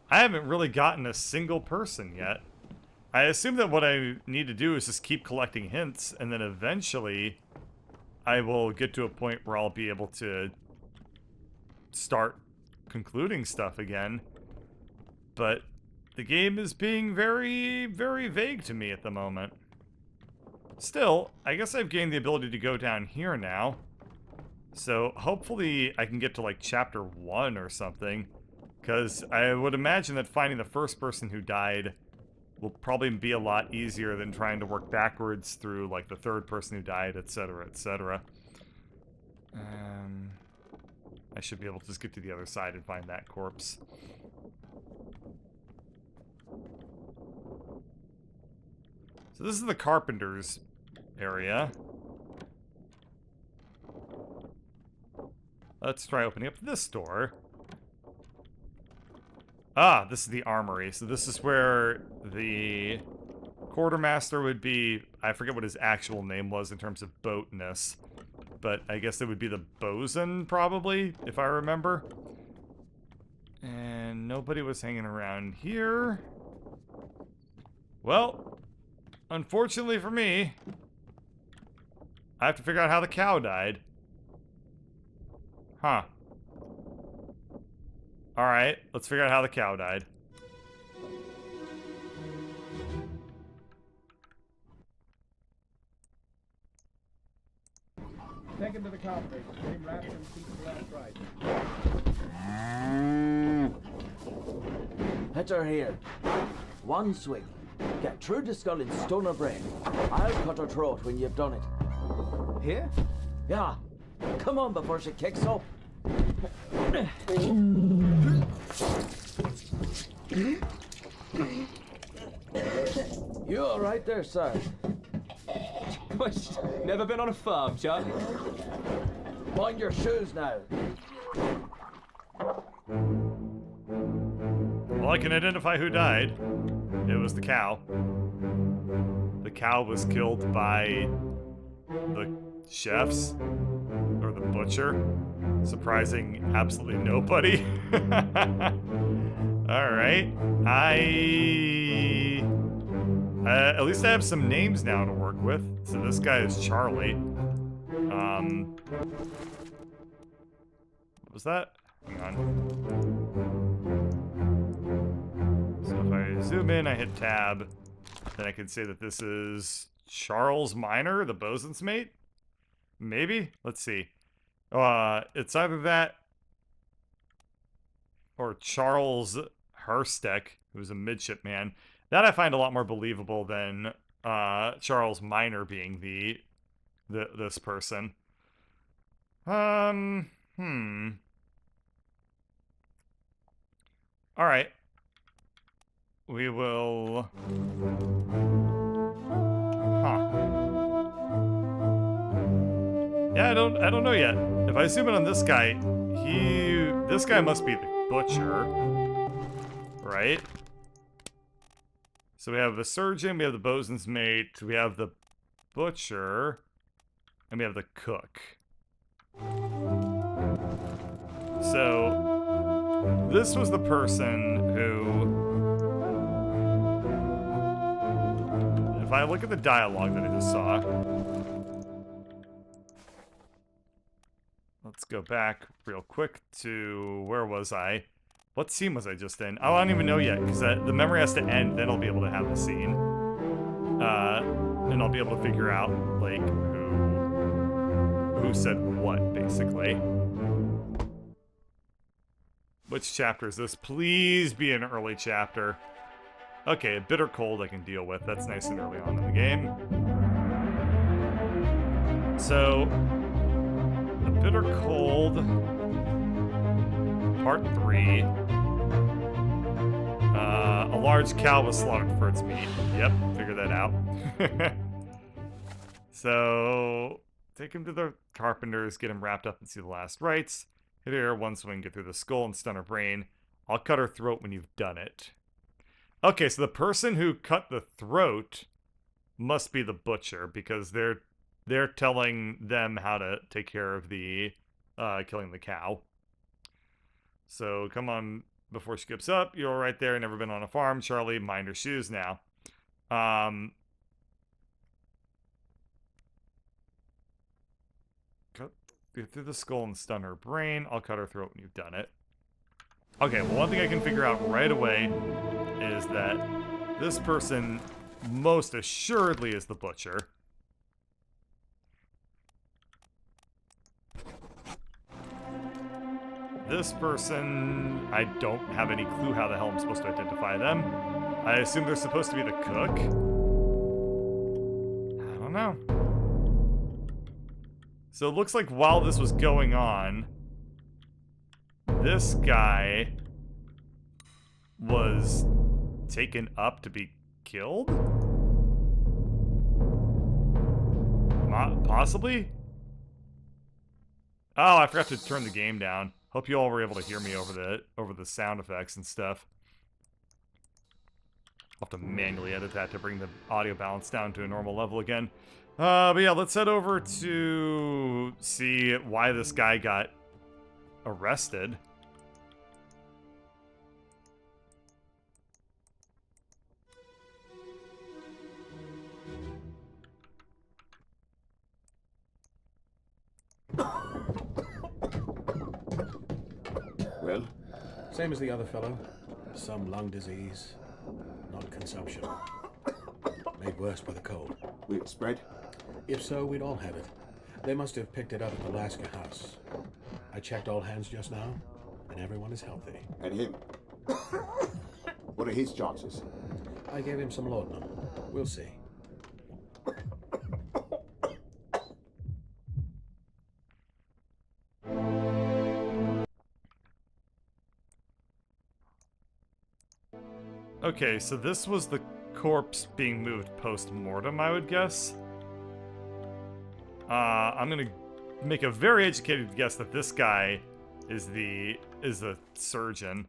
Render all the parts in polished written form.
I haven't really gotten a single person yet. I assume that what I need to do is just keep collecting hints, and then eventually I will get to a point where I'll be able to start concluding stuff again. But the game is being very, very vague to me at the moment. Still, I guess I've gained the ability to go down here now. So hopefully I can get to like chapter 1 or something. Because I would imagine that finding the first person who died will probably be a lot easier than trying to work backwards through like the third person who died, etc., etc. I should be able to just get to the other side and find that corpse. So this is the carpenter's area. Let's try opening up this door. Ah, this is the armory. So this is where the quartermaster would be. I forget what his actual name was in terms of boatness. But I guess it would be the bosun, probably, if I remember. And nobody was hanging around here. Well, unfortunately for me, I have to figure out how the cow died. Huh. Alright, let's figure out how the cow died. Take him to the carpenter. Get him wrapped and keep him left right. Hit her here. One swing. Get through the skull in stone or brain. I'll cut her throat when you've done it. Here? Yeah. Come on before she kicks up. You all right there, sir? Never been on a farm, Chuck? Mind your shoes now. Well, I can identify who died. It was the cow. The cow was killed by the chefs or the butcher. Surprising absolutely nobody. Alright. At least I have some names now to work with. So this guy is Charlie. What was that? Hang on. So if I zoom in, I hit tab, then I can say that this is Charles Minor, the bosun's mate? Maybe? Let's see. It's either that or Charles Hersteck, who's a midshipman. That I find a lot more believable than Charles Minor being this person. Alright. We will... Huh. Yeah, I don't know yet. If I zoom in on this guy, this guy must be the butcher. Right? So we have the surgeon, we have the bosun's mate, we have the butcher, and we have the cook. So, this was the person who... If I look at the dialogue that I just saw... Let's go back real quick to... Where was I? What scene was I just in? Oh, I don't even know yet, because the memory has to end, then I'll be able to have the scene. And I'll be able to figure out, like, who said what, basically. Which chapter is this? Please be an early chapter. Okay, a bitter cold I can deal with. That's nice and early on in the game. So, a bitter cold, part 3. A large cow was slaughtered for its meat. Yep, figure that out. So, take him to the carpenters, get him wrapped up and see the last rites. Hit her one swing, get through the skull and stun her brain. I'll cut her throat when you've done it. Okay, so the person who cut the throat must be the butcher, because they're telling them how to take care of the killing the cow. So come on, before she skips up. You're right there. Never been on a farm. Charlie, mind her shoes now. Cut get through the skull and stun her brain. I'll cut her throat when you've done it. Okay, well, one thing I can figure out right away is that this person most assuredly is the butcher. This person, I don't have any clue how the hell I'm supposed to identify them. I assume they're supposed to be the cook. I don't know. So it looks like while this was going on, this guy was taken up to be killed? Possibly? Oh, I forgot to turn the game down. Hope you all were able to hear me over the sound effects and stuff. I'll have to manually edit that to bring the audio balance down to a normal level again. But yeah, let's head over to see why this guy got arrested. Well? Same as the other fellow. Some lung disease, non-consumption. Made worse by the cold. Will it spread? If so, we'd all have it. They must have picked it up at the Alaska house. I checked all hands just now, and everyone is healthy. And him? What are his chances? I gave him some laudanum. We'll see. Okay, so this was the corpse being moved post-mortem, I would guess. I'm gonna make a very educated guess that this guy is the surgeon.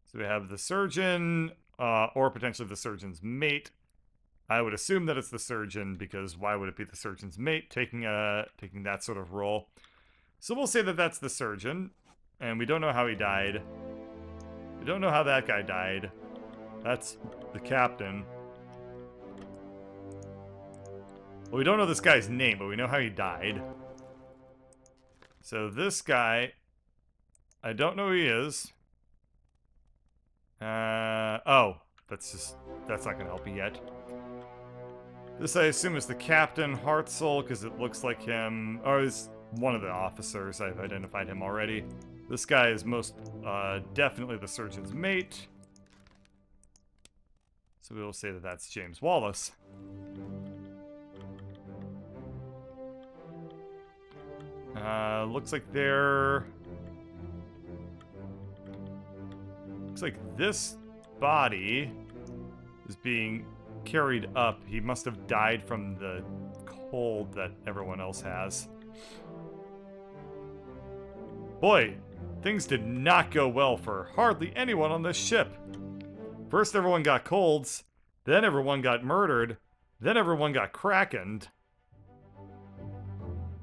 So we have the surgeon, or potentially the surgeon's mate. I would assume that it's the surgeon, because why would it be the surgeon's mate taking that sort of role? So we'll say that that's the surgeon, and we don't know how he died. We don't know how that guy died. That's the captain. Well, we don't know this guy's name, but we know how he died. So this guy, I don't know who he is. Oh, that's not gonna help you yet. This, I assume, is the captain, Hartzell, because it looks like him. Or he's one of the officers. I've identified him already. This guy is most definitely the surgeon's mate. So we will say that that's James Wallace. Looks like they're... Looks like this body is being carried up. He must have died from the cold that everyone else has. Boy, things did not go well for hardly anyone on this ship. First everyone got colds, then everyone got murdered, then everyone got krakened.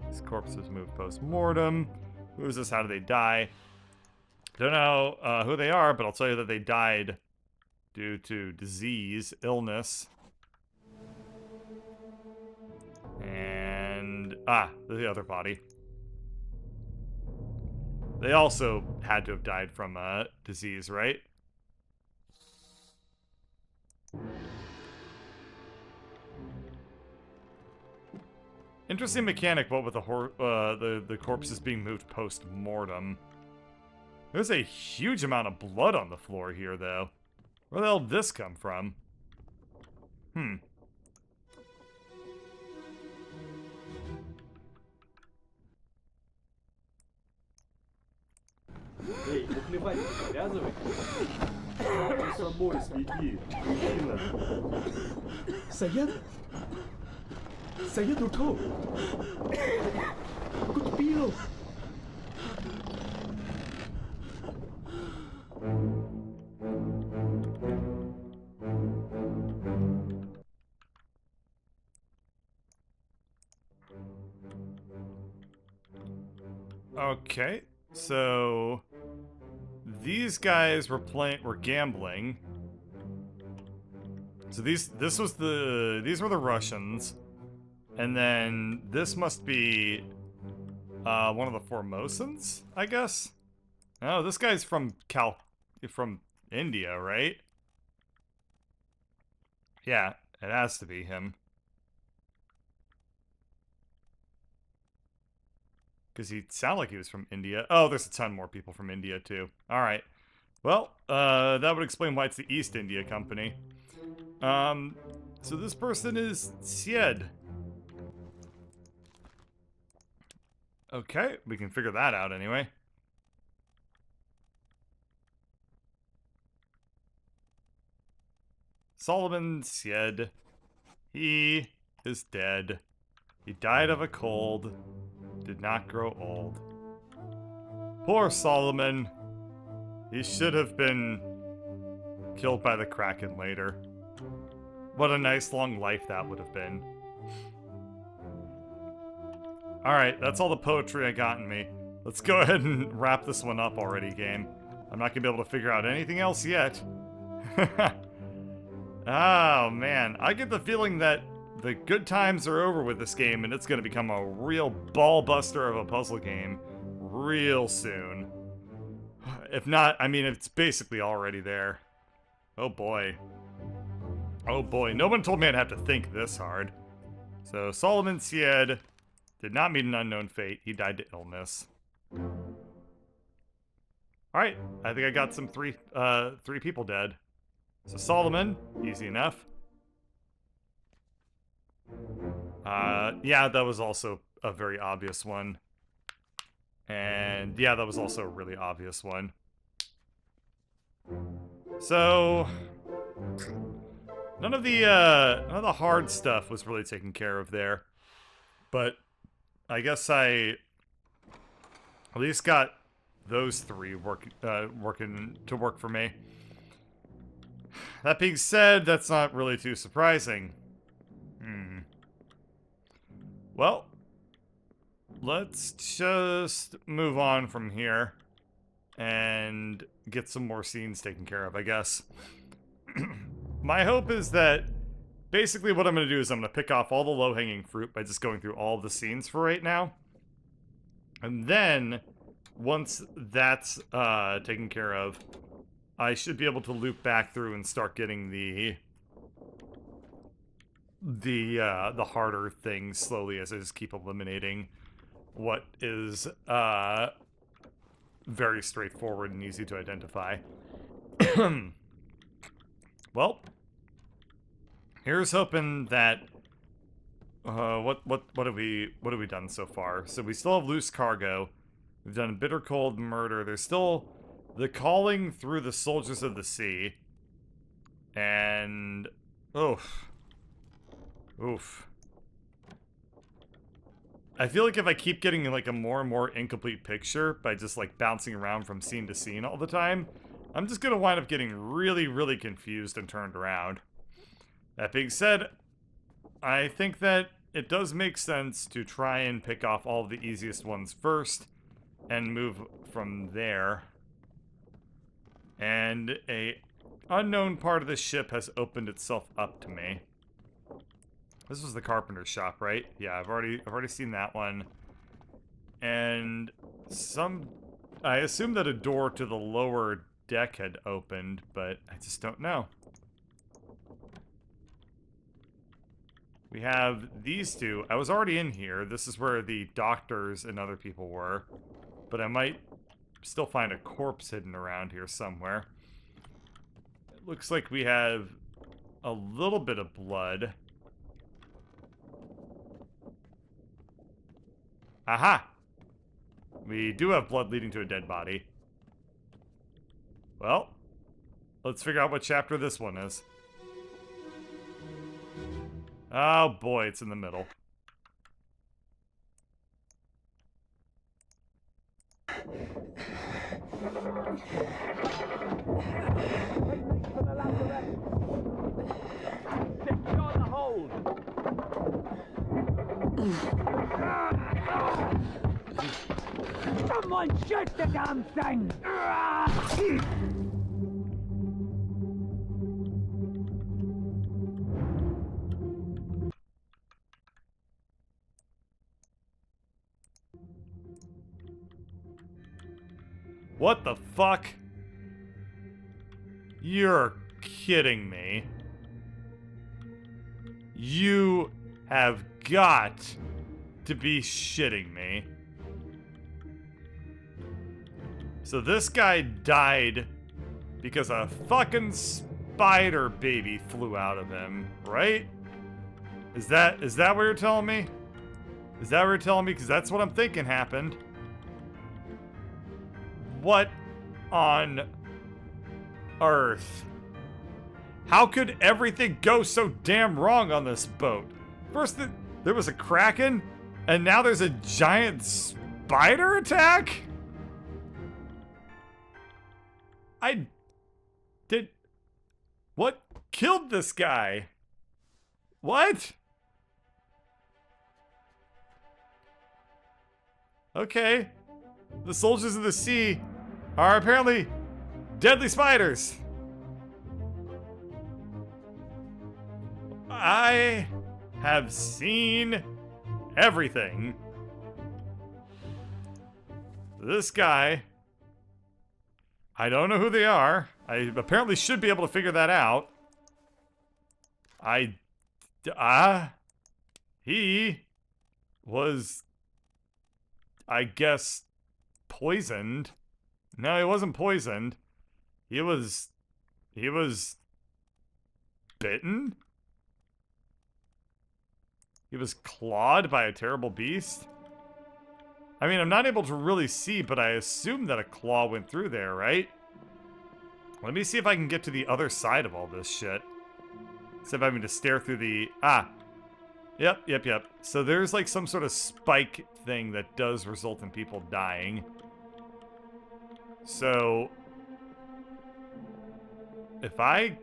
These corpses moved post-mortem. Who is this? How do they die? Don't know who they are, but I'll tell you that they died due to disease, illness. And... the other body. They also had to have died from disease, right? Interesting mechanic, what with the corpses being moved post-mortem. There's a huge amount of blood on the floor here, though. Where the hell did this come from? Эй, наплевать, привязывай. С собой следи, мужчина. Sayed? Sayed उठो कुछ P low Okay, so these guys were gambling. So these were the Russians. And then this must be one of the Formosans, I guess. Oh, this guy's from India, right? Yeah, it has to be him. Because he sounded like he was from India. Oh, there's a ton more people from India, too. Alright. Well, that would explain why it's the East India Company. So this person is Syed. Okay, we can figure that out anyway. Solomon Syed. He is dead. He died of a cold. Did not grow old. Poor Solomon. He should have been killed by the Kraken later. What a nice long life that would have been. Alright, that's all the poetry I got in me. Let's go ahead and wrap this one up already, game. I'm not gonna be able to figure out anything else yet. Oh, man. I get the feeling that the good times are over with this game, and it's gonna become a real ball-buster of a puzzle game real soon. If not, I mean, it's basically already there. Oh, boy. Oh, boy. No one told me I'd have to think this hard. So, Solomon Syed did not meet an unknown fate. He died to illness. Alright, I think I got some three people dead. So Solomon, easy enough. Yeah, that was also a very obvious one. And yeah, that was also a really obvious one. So none of the hard stuff was really taken care of there. But I guess I at least got those three working to work for me. That being said, that's not really too surprising. Well, let's just move on from here and get some more scenes taken care of, I guess. My hope is that basically what I'm going to do is I'm going to pick off all the low-hanging fruit by just going through all of the scenes for right now. And then, once that's taken care of, I should be able to loop back through and start getting the harder things slowly as I just keep eliminating what is very straightforward and easy to identify. Well, here's hoping that what have we done so far? So we still have loose cargo. We've done bitter cold murder. There's still the calling through the soldiers of the sea. And oof. I feel like if I keep getting like a more and more incomplete picture by just like bouncing around from scene to scene all the time, I'm just gonna wind up getting really, really confused and turned around. That being said, I think that it does make sense to try and pick off all of the easiest ones first and move from there. And a unknown part of the ship has opened itself up to me. This was the carpenter's shop, right? Yeah, I've already seen that one. And I assume that a door to the lower deck had opened, but I just don't know. We have these two. I was already in here. This is where the doctors and other people were. But I might still find a corpse hidden around here somewhere. It looks like we have a little bit of blood. Aha! We do have blood leading to a dead body. Well, let's figure out what chapter this one is. Oh boy, it's in the middle. Come Someone shoot the damn thing! What the fuck? You're kidding me. You have got to be shitting me. So this guy died because a fucking spider baby flew out of him, right? Is that what you're telling me? Is that what you're telling me? Because that's what I'm thinking happened. What on earth? How could everything go so damn wrong on this boat? First, there was a kraken, and now there's a giant spider attack? What killed this guy? What? Okay. The soldiers of the sea are apparently deadly spiders. I have seen everything. This guy, I don't know who they are. I apparently should be able to figure that out. He was, I guess, poisoned. No, he wasn't poisoned. He was bitten? He was clawed by a terrible beast? I mean, I'm not able to really see, but I assume that a claw went through there, right? Let me see if I can get to the other side of all this shit. See if I can just stare through the... Yep. So there's like some sort of spike thing that does result in people dying. So... if I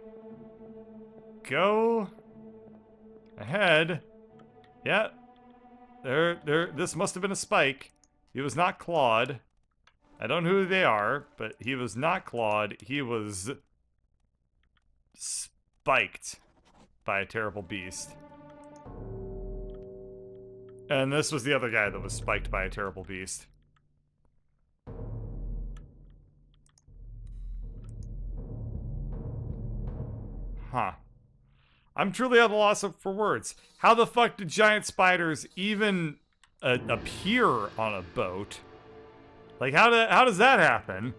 go ahead... Yeah. This must have been a spike. He was not clawed. I don't know who they are, but he was not clawed. He was spiked by a terrible beast. And this was the other guy that was spiked by a terrible beast. Huh. I'm truly at a loss for words. How the fuck did giant spiders even appear on a boat? Like, how does that happen?